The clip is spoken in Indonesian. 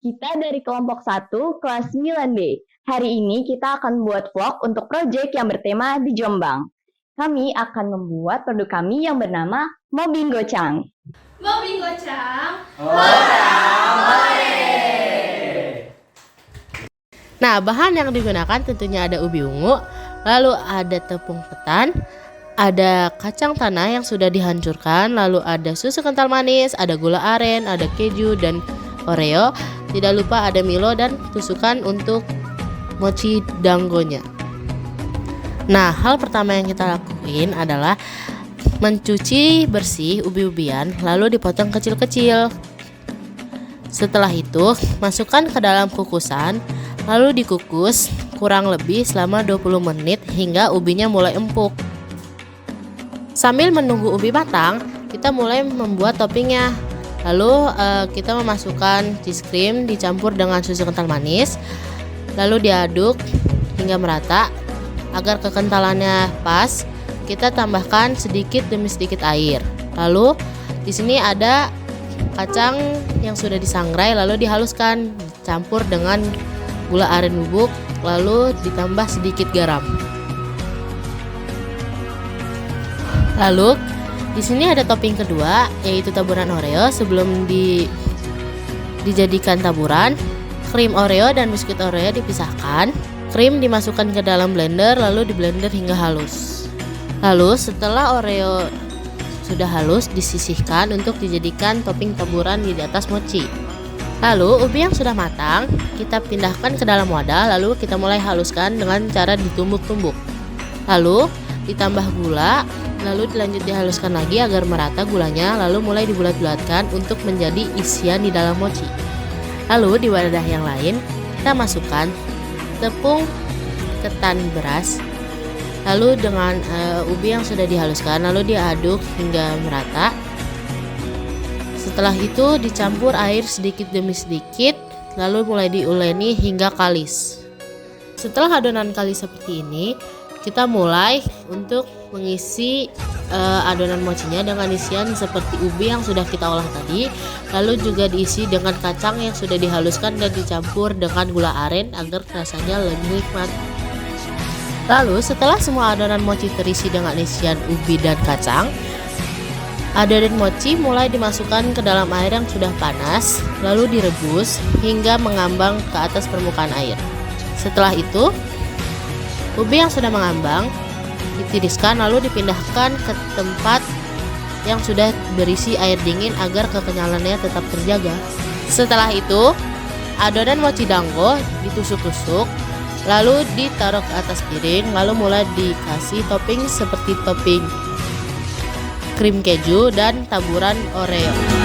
Kita dari kelompok 1 kelas 9B. Hari ini kita akan membuat vlog untuk proyek yang bertema di Jombang. Kami akan membuat produk kami yang bernama Mobbing Gocang. Mobbing Gocang. Nah, bahan yang digunakan tentunya ada ubi ungu, lalu ada tepung ketan, ada kacang tanah yang sudah dihancurkan, lalu ada susu kental manis, ada gula aren, ada keju dan oreo. Tidak lupa ada Milo dan tusukan untuk mochi dangonya. Nah, hal pertama yang kita lakuin adalah mencuci bersih ubi-ubian lalu dipotong kecil-kecil. Setelah itu, masukkan ke dalam kukusan lalu dikukus kurang lebih selama 20 menit hingga ubinya mulai empuk. Sambil menunggu ubi matang, kita mulai membuat toppingnya. Lalu kita memasukkan cheese cream dicampur dengan susu kental manis, lalu diaduk hingga merata. Agar kekentalannya pas, kita tambahkan sedikit demi sedikit air. Lalu di sini ada kacang yang sudah disangrai lalu dihaluskan, dicampur dengan gula aren bubuk, lalu ditambah sedikit garam. Lalu di sini ada topping kedua, yaitu taburan Oreo. Sebelum dijadikan taburan, krim Oreo dan biskuit Oreo dipisahkan. Krim dimasukkan ke dalam blender lalu diblender hingga halus. Lalu setelah Oreo sudah halus disisihkan untuk dijadikan topping taburan di atas mochi. Lalu ubi yang sudah matang kita pindahkan ke dalam wadah lalu kita mulai haluskan dengan cara ditumbuk-tumbuk. Lalu ditambah gula, lalu dilanjut dihaluskan lagi agar merata gulanya, lalu mulai dibulat-bulatkan untuk menjadi isian di dalam mochi. Lalu di wadah yang lain kita masukkan tepung ketan beras, lalu dengan ubi yang sudah dihaluskan lalu diaduk hingga merata. Setelah itu dicampur air sedikit demi sedikit, lalu mulai diuleni hingga kalis. Setelah adonan kalis seperti ini, kita mulai untuk mengisi adonan mochinya dengan isian seperti ubi yang sudah kita olah tadi, lalu juga diisi dengan kacang yang sudah dihaluskan dan dicampur dengan gula aren agar rasanya lebih nikmat. Lalu setelah semua adonan mochi terisi dengan isian ubi dan kacang, adonan mochi mulai dimasukkan ke dalam air yang sudah panas, lalu direbus hingga mengambang ke atas permukaan air. Setelah itu, ubi yang sudah mengambang ditiriskan lalu dipindahkan ke tempat yang sudah berisi air dingin agar kekenyalannya tetap terjaga. Setelah itu, adonan mochi dango ditusuk-tusuk lalu ditaruh ke atas piring, lalu mulai dikasih topping seperti topping krim keju dan taburan Oreo.